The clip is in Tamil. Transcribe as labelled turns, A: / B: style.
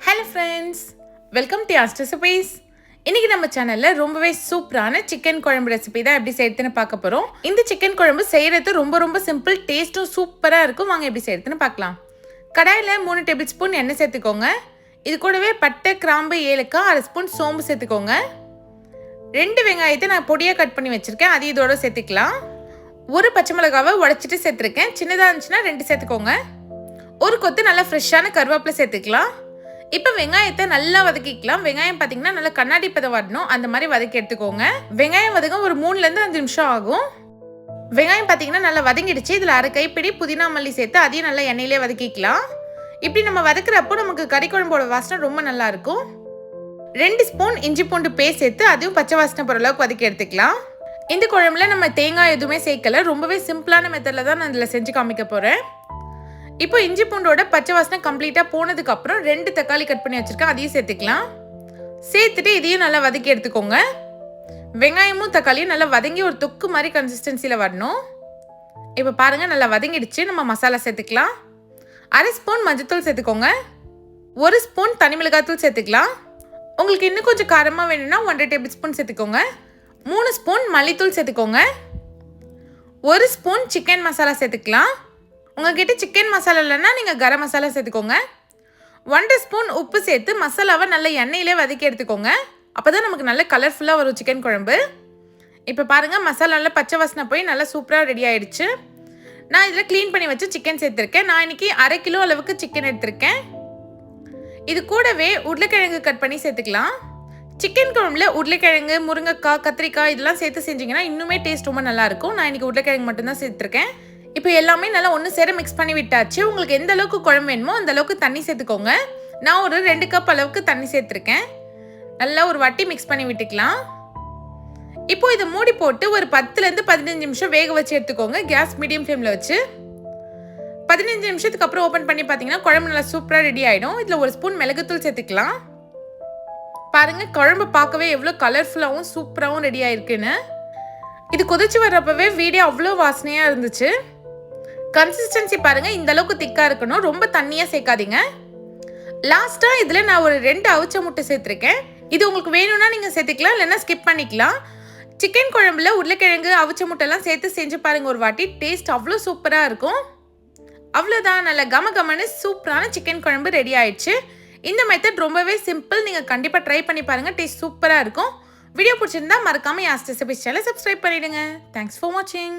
A: Hello friends, welcome to Yas Recipes. இன்னைக்கு நம்ம சேனல்ல ரொம்பவே சூப்பரான சிக்கன் குழம்பு ரெசிபி தான் எப்படி செய்யறதுன்னு பார்க்க போறோம். இந்த சிக்கன் குழம்பு செய்யறது ரொம்ப சிம்பிள், டேஸ்டும் சூப்பரா இருக்கும். வாங்க எப்படி செய்யறதுன்னு பார்க்கலாம். கடாயில 3 டேபிள் ஸ்பூன் எண்ணெய் சேர்த்துக்கோங்க. இது கூடவே பட்டை, கிராம்பு, ஏலக்காய், 1/2 ஸ்பூன் சோம்பு சேர்த்துக்கோங்க. 2 வெங்காயத்தை நான் பொடியா கட் பண்ணி வச்சிருக்கேன், அது இதோட சேர்த்துக்கலாம். ஒரு பச்சை மிளகாவை உடைச்சிட்டு சேர்த்துருக்கேன். சின்னதா இருந்துச்சுன்னா 2 சேர்த்துக்கோங்க. ஒரு கொத்து நல்லா ஃப்ரெஷ்ஷான கருவேப்பிலை சேர்த்துக்கலாம். இப்போ வெங்காயத்தை நல்லா வதக்கிக்கலாம். வெங்காயம் பார்த்தீங்கன்னா நல்லா கண்ணாடி பதம் வரணும், அந்த மாதிரி வதக்கி எடுத்துக்கோங்க. வெங்காயம் வதங்க ஒரு 3லேருந்து 5 நிமிஷம் ஆகும். வெங்காயம் பார்த்தீங்கன்னா நல்லா வதங்கிடுச்சு. இதில் 1/2 கைப்பிடி புதினா மல்லி சேர்த்து அதையும் நல்லா எண்ணெயிலே வதக்கிக்கலாம். இப்படி நம்ம வதக்குறப்போ நமக்கு கறி குழம்போட வாசனை ரொம்ப நல்லா இருக்கும். 2 ஸ்பூன் இஞ்சி பூண்டு பேஸ்ட் சேர்த்து அதையும் பச்சை வாசனை போகிற அளவுக்கு வதக்கி எடுத்துக்கலாம். இந்த குழம்புல நம்ம தேங்காய் எதுவுமே சேர்க்கல, ரொம்பவே சிம்பிளான மெத்தடில் தான் நான் இதில் செஞ்சு காமிக்க போகிறேன். இப்போ இஞ்சி பூண்டோட பச்சை வாசனை கம்ப்ளீட்டாக போனதுக்கு அப்புறம் 2 தக்காளி கட் பண்ணி வச்சிருக்கேன், அதையும் சேர்த்துக்கலாம். சேர்த்துட்டு இதையும் நல்லா வதக்கி எடுத்துக்கோங்க. வெங்காயமும் தக்காளியும் நல்லா வதங்கி ஒரு தொக்கு மாதிரி கன்சிஸ்டன்சியில் வரணும். இப்போ பாருங்கள் நல்லா வதங்கிடுச்சு. நம்ம மசாலா சேர்த்துக்கலாம். 1/2 ஸ்பூன் மஞ்சத்தூள் சேர்த்துக்கோங்க. 1 ஸ்பூன் தனி மிளகாத்தூள் சேர்த்துக்கலாம். உங்களுக்கு இன்னும் கொஞ்சம் காரமாக வேணும்னா 1/2 டேபிள் ஸ்பூன் சேர்த்துக்கோங்க. 3 ஸ்பூன் மல்லித்தூள் சேர்த்துக்கோங்க. 1 ஸ்பூன் சிக்கன் மசாலா சேர்த்துக்கலாம். உங்ககிட்ட சிக்கன் மசாலா இல்லைன்னா நீங்கள் கரம் மசாலா சேர்த்துக்கோங்க. 1 ஸ்பூன் உப்பு சேர்த்து மசாலாவை நல்ல எண்ணெயிலே வதக்கி எடுத்துக்கோங்க. அப்போ தான் நமக்கு நல்ல கலர்ஃபுல்லாக வரும் சிக்கன் குழம்பு. இப்போ பாருங்கள் மசாலா நல்லா பச்சை வாசனை போய் நல்லா சூப்பராக ரெடி ஆகிடுச்சு. நான் இதில் க்ளீன் பண்ணி வச்சு சிக்கன் சேர்த்துருக்கேன். நான் இன்றைக்கி 1/2 கிலோ அளவுக்கு சிக்கன் எடுத்திருக்கேன். இது கூடவே உருளைக்கிழங்கு கட் பண்ணி சேர்த்துக்கலாம். சிக்கன் குழம்புல உருளைக்கிழங்கு, முருங்கைக்காய், கத்திரிக்காய் இதெல்லாம் சேர்த்து செஞ்சிங்கன்னா இன்னுமே டேஸ்ட் ரொம்ப நல்லாயிருக்கும். நான் இன்றைக்கி உருளைக்கிழங்கு மட்டும்தான் சேர்த்துருக்கேன். இப்போ எல்லாமே நல்லா ஒன்று சேர மிக்ஸ் பண்ணி விட்டாச்சு. உங்களுக்கு எந்த அளவுக்கு குழம்பு வேணுமோ அந்த அளவுக்கு தண்ணி சேர்த்துக்கோங்க. நான் ஒரு 2 கப் அளவுக்கு தண்ணி சேர்த்துருக்கேன். நல்லா ஒரு வாட்டி மிக்ஸ் பண்ணி விட்டுக்கலாம். இப்போ இதை மூடி போட்டு ஒரு 10லேருந்து 15 நிமிஷம் வேக வச்சு எடுத்துக்கோங்க. கேஸ் மீடியம் ஃப்ளேமில் வச்சு 15 நிமிஷத்துக்கு அப்புறம் ஓப்பன் பண்ணி பார்த்தீங்கன்னா குழம்பு நல்லா சூப்பராக ரெடி ஆகிடும். இதில் 1 ஸ்பூன் மிளகுத்தூள் சேர்த்துக்கலாம். பாருங்கள் குழம்பு பார்க்கவே எவ்வளோ கலர்ஃபுல்லாகவும் சூப்பராகவும் ரெடி ஆகிருக்குன்னு. இது கொதிச்சு வர்றப்பவே வீடியோ அவ்வளோ வாசனையாக இருந்துச்சு. கன்சிஸ்டன்சி பாருங்கள், இந்த அளவுக்கு திக்காக இருக்கணும், ரொம்ப தண்ணியாக சேர்க்காதீங்க. லாஸ்ட்டாக இதில் நான் ஒரு 2 அவிச்ச முட்டை சேர்த்துருக்கேன். இது உங்களுக்கு வேணும்னா நீங்கள் சேர்த்துக்கலாம், இல்லைன்னா ஸ்கிப் பண்ணிக்கலாம். சிக்கன் குழம்புல உருளைக்கிழங்கு, அவிச்ச முட்டைலாம் சேர்த்து செஞ்சு பாருங்கள் ஒரு வாட்டி. டேஸ்ட் அவ்வளோ சூப்பராக இருக்கும். அவ்வளோதான், நல்ல கமகமன்னு சூப்பரான சிக்கன் குழம்பு ரெடி ஆயிடுச்சு. இந்த மெத்தட் ரொம்பவே சிம்பிள், நீங்கள் கண்டிப்பாக ட்ரை பண்ணி பாருங்கள். டேஸ்ட் சூப்பராக இருக்கும். வீடியோ பிடிச்சிருந்தா மறக்காமல் யாஸ் ரெசிபீஸ் சேனலை சப்ஸ்கிரைப் பண்ணிவிடுங்க. தேங்க்ஸ் ஃபார் வாட்சிங்.